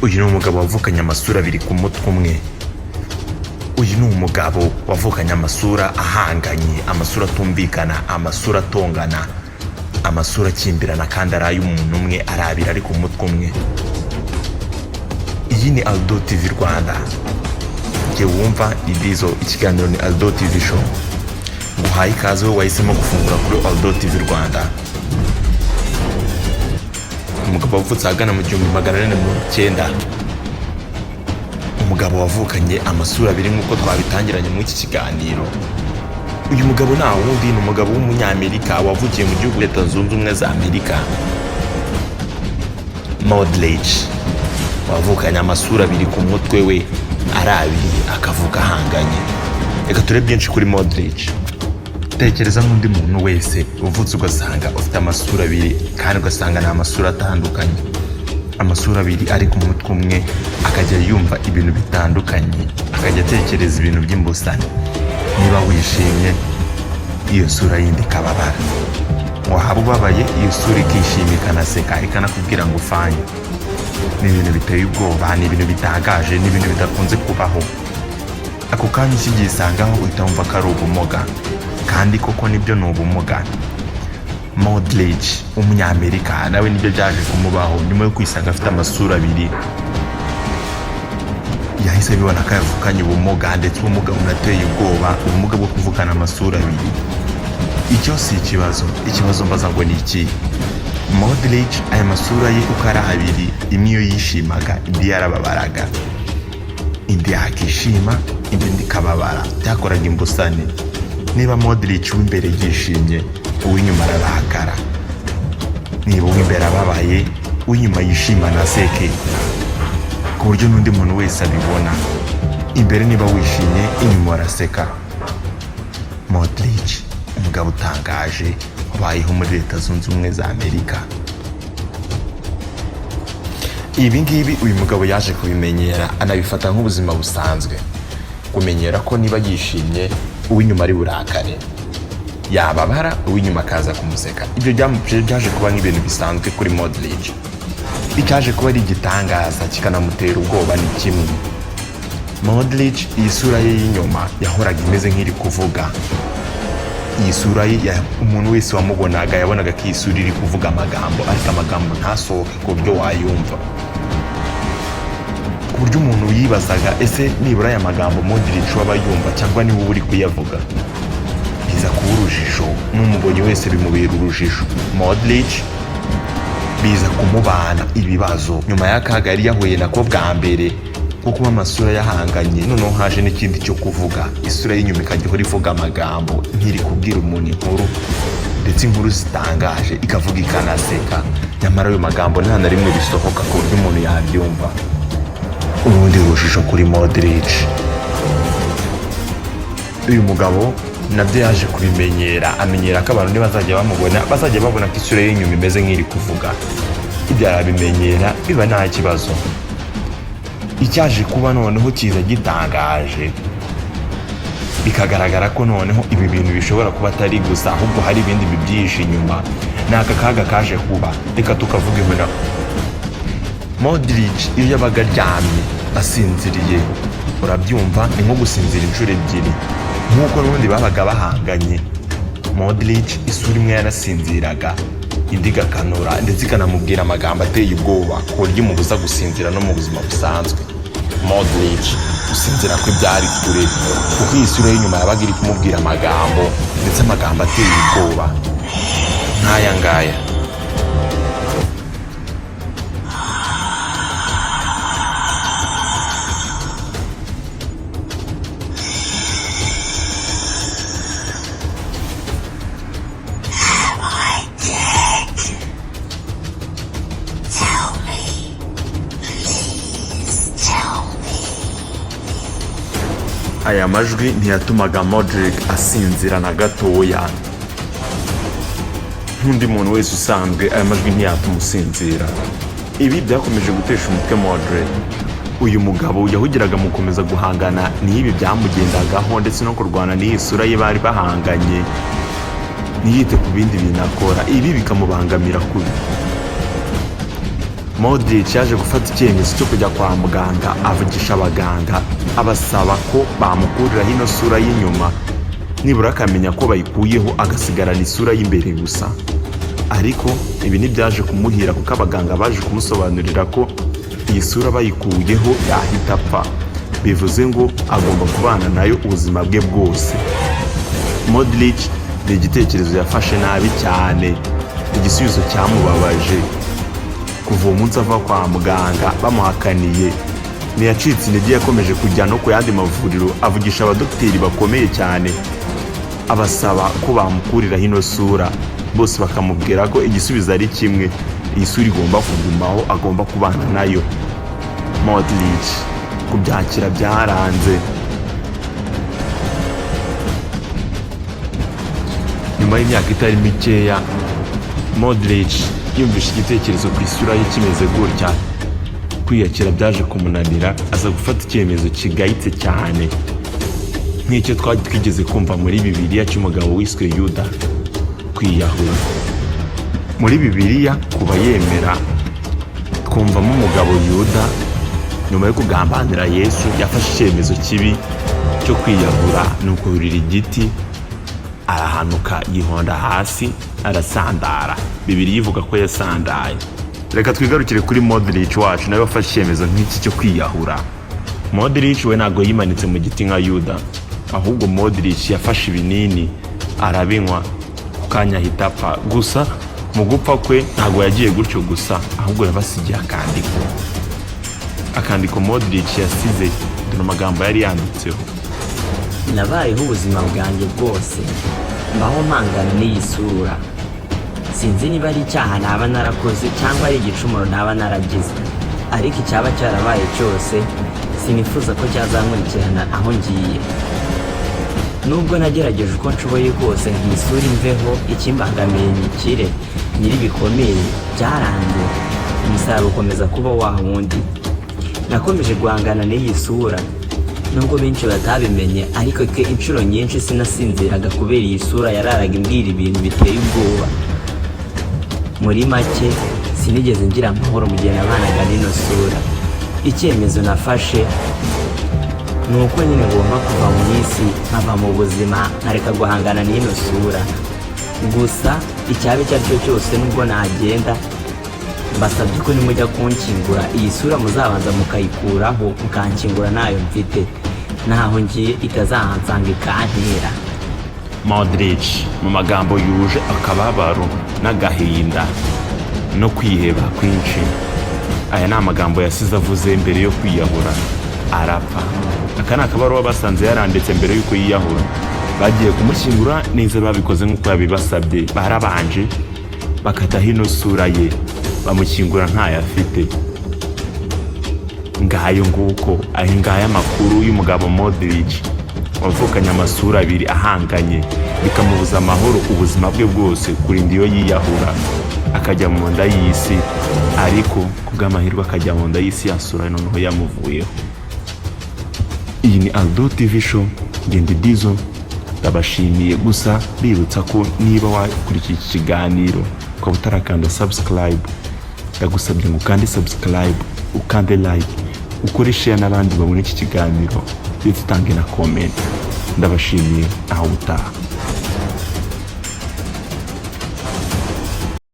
uyu ni umugabo wavukanye amasura abiri ku mutwe umwe. Uyu ni umugabo wavukanye amasura ahanganye, amasura atumvikana, amasura atongana, amasura akimbirana kandi ari ay'umuntu umwe, ari abiri ari ku mutwe umwe. Iyi ni Aldo TV Rwanda. Jye wumva Ibizo, ikiganiro ni Aldo TV Show. Nguhaye ikaze wowe wahisemo gufungura kuri Aldo TV Rwanda. Umugabo wavutse ahagana mu 1490. Umugabo wavukanye amasura abiri nk'uko twabitangiranye muri iki kiganiro. Uyu mugabo nta wundi, ni umugabo w'umunyamerika wavukiye mu gihugu Leta Zunze Ubumwe za Amerika. Modric wavukanye amasura abiri ku mutwe we, ari abiri akavuga ahanganye. Reka turebe byinshi kuri Modric. Tekereza nk'undi muntu wese uvutse ugasanga ufite amasura abiri kandi ugasanga ni amasura atandukanye. Amasura abiri ari ku mutwe umwe, akajya yumva ibintu bitandukanye, akajya atekereza ibintu by'imbusane. Niba wishimye, iyo sura yindi ikababara. Waba ubabaye, iyo sura ikishima ikanaseka ikanakubwira ngo ufanye. Ni ibintu biteye ubwoba, ni ibintu bitangaje, ni ibintu bidakunze kubaho. Ako kanya ukigisangaho uhita wumva ko ari ubumuga, kandi koko nibyo ni ubumuga. Modric umunyamerika nawe nibyo byaje kumubaho nyuma yo kwisanga afite amasura abiri. Yahise bibona ko yavukanye ubumuga, ndetse ubumuga bunateye ubwoba, ubumuga bwo kuvukana amasura abiri. Icyo si ikibazo mbaza ngo ni iki? Modric aya masura ye uko ari abiri, imwe iyo yishimaga indi yarababaraga, indi yakishima indi ikababara, byakoraga imbusane. Niba Modric w'imbere yishimye, uw'inyuma ararakara. Niba uw'imbere ababaye, uw'inyuma yishima na seke, ku buryo n'undi muntu wese abibona. Imbere niba wishimye, inyuma araseka. Modric umugabo utangaje wabayeho muri Leta Zunze Ubumwe za Amerika. Ibi ngibi uyu mugabo yaje kubimenyera, anabifata nk'ubuzima busanzwe. Kumenyera ko niba yishimye, uw'inyuma ari burakare, yababara uw'inyuma akaza kumuseka. Ibyo byaje kuba nk'ibintu bisanzwe kuri Modric. Icyaje kuba ari igitangaza kikanamutera ubwoba ni kimwe. Modric iyi sura ye y'inyuma yahoraga imeze nk'iri kuvuga. Iyi sura ye umuntu wese wamubonaga yabonaga ko iyi sura iri kuvuga amagambo, ariko amagambo ntasohoke ku buryo wayumva. Ku buryo umuntu yibazaga ese nibura aya magambo Modric waba yumva cyangwa niwe uri kuyavuga. Biza kuba urujijo, n'umubonye wese bimubera urujijo. Modric biza kumubana ibibazo nyuma y'akaga yari yahuye nako bwa mbere ko kuba amasura yahanganye. Noneho haje n'ikindi cyo kuvuga, isura y'inyuma ikajya ihora ivuga amagambo nk'iri kubwira umuntu inkuru, ndetse inkuru zitangaje, ikavuga ikanaseka, nyamara ayo magambo nta na rimwe bisohoka ku buryo umuntu yabyumva. Urundi rujijo kuri Modric. Uyu mugabo nabyo yaje kubimenyera, amenyera ko abantu nibazajya bamubona bazajya babona ko isura y'inyuma imeze nk'iri kuvuga. Ibyo arabimenyera, biba nta kibazo. Icyaje kuba noneho kiza gitangaje, bikagaragara ko noneho ibi bintu bishobora kuba atari gusa, ahubwo hari ibindi bibyihishe inyuma. Ni aka kaga kaje kuba, reka tukavuga inkuna. Modric iyo yabaga aryamye asinziriye, urabyumva, ni nko gusinzira inshuro ebyiri, nk'uko n'ubundi babaga bahanganye. Modric isura imwe yarasinziraga, indi igakanura, ndetse ikanamubwira amagambo ateye ubwoba ku buryo imubuza gusinzira no mu buzima busanzwe. Modric gusinzira kwe byari kure, kuko iyi sura y'inyuma yabaga iri kumubwira amagambo, ndetse amagambo ateye ubwoba nk'aya ngaya. Aya majwi ntiyatumaga Modric asinzira na gatoya. Nk'undi muntu wese usanzwe, aya majwi ntiyatuma usinzira. Ibi byakomeje gutesha umutwe Modric. Uyu mugabo yahugiraga mu gukomeza guhangana n'ibi byamugendagaho, ndetse no kurwana n'iyi sura ye bari bahanganye. ntiyite ku bindi bintu akora, ibi bikamubangamira kubi. Modric yaje gufata icyemezo cyo kujya kwa muganga, avugisha abaganga abasaba ko bamukuriraho ino sura y'inyuma, nibura akamenya ko bayikuyeho agasigarana isura y'imbere gusa. Ariko ibi ntibyaje kumuhira kuko abaganga baje kumusobanurira ko iyi sura bayikuyeho yahita apfa, bivuze ngo agomba kubana nayo ubuzima bwe bwose. Modric ni igitekerezo yafashe nabi cyane, igisubizo cyamubabaje. Kuva uwo munsi ava kwa muganga bamuhakaniye, ntiyacitse intege, yakomeje kujya no ku yandi mavuriro avugisha abadogiteri bakomeye cyane abasaba ko bamukuriraho ino sura. Bose bakamubwira ko igisubizo ari kimwe, iyi sura igomba kugumaho, agomba kubana nayo. Modric kubyakira byaranze. Nyuma y'imyaka itari mikeya, Modric yumvishe igitekerezo ku isura ye kimeze gutya. Kwiyakira byaje kumunanira, aza gufata icyemezo kigayitse cyane nk'icyo twigeze kumva muri Bibiliya cy'umugabo wiswe Yuda, kwiyahura. Muri Bibiliya kuba yemera twumvamo umugabo Yuda nyuma yo kugambanira Yesu yafashe icyemezo kibi cyo kwiyahura, nuko yurira igiti arahanuka yihonda hasi arasandara. Bibiliya ivuga ko yasandaye. Reka twigarukire kuri Modric wacu nawe wafashe icyemezo nk'iki cyo kwiyahura. Modric we ntabwo yimanitse mu giti nka Yuda, ahubwo Modric yafashe ibinini arabinywa, ku kanya ahita apfa. Gusa mu gupfa kwe ntabwo yagiye gutyo gusa, ahubwo yabasigiye akandiko Modric yasize. Dore amagambo yari yanditseho: nabayeho ubuzima bwanjye bwose mbaho mpangana n'iyi sura. Sinzi niba ari icyaha naba narakoze cyangwa ari igicumuro naba naragize, ariko icyaba cyarabaye cyose sinifuza ko cyazankurikirana aho ngiye. Nubwo nagerageje uko nshoboye kose nk'isura imveho, ikimbangamiye nyikire nyiribikomeye byaranze, umusaruro ukomeza kuba wa wundi. Nakomeje guhangana n'iyi sura nubwo benshi batabimenye, ariko ke inshuro nyinshi sinasinziraga kubera iyi sura yararaga imbwira ibintu biteye ubwoba. Muri make sinigeze ngira amahoro mu gihe nabanaga n'ino sura. Icyemezo nafashe ni uko nyine ngomba kuva mu isi, nkava mu buzima, nkareka guhangana n'ino sura. Gusa icyaba icyo ari cyo cyose nubwo nagenda, mbasabye ko nimujya kunshyingura iyi sura muzabanza mukayikuraho, mukanshyingura nayo mfite, naho ngiye itazahansanga ikantera. Modric mu magambo yuje akababaro n'agahinda no kwiheba kwinshi. Aya ni amagambo yasize avuze mbere yo kwiyahura, arapfa. Aka ni akabaruwa basanze yaranditse mbere y'uko yiyahura. Bagiye kumushyingura neza, babikoze nk'uko yabibasabye. Barabanje bakataho ino sura ye, bamushyingura ntayo afite. Ngayo nguko aho ngaya amakuru y'umugabo Modric wavukanye amasura abiri ahanganye, bikamubuza amahoro ubuzima bwe bwose, kurinda iyo yiyahura akajya mu nda y'isi. Ariko kubw'amahirwe akajya mu nda y'isi yasura noneho yamuvuyeho. Iyi ni Aldo TV show, Ngendi Dizo. Ndabashimiye, gusa bibutsa ko niba wakurikiye iki kiganiro ukaba utarakanda subscribe, ndagusabye ngo ukande subscribe, ukande like, ukore share n'abandi babona iki kiganiro, ndetse utange na comment. Ndabashimiye, aho utaha.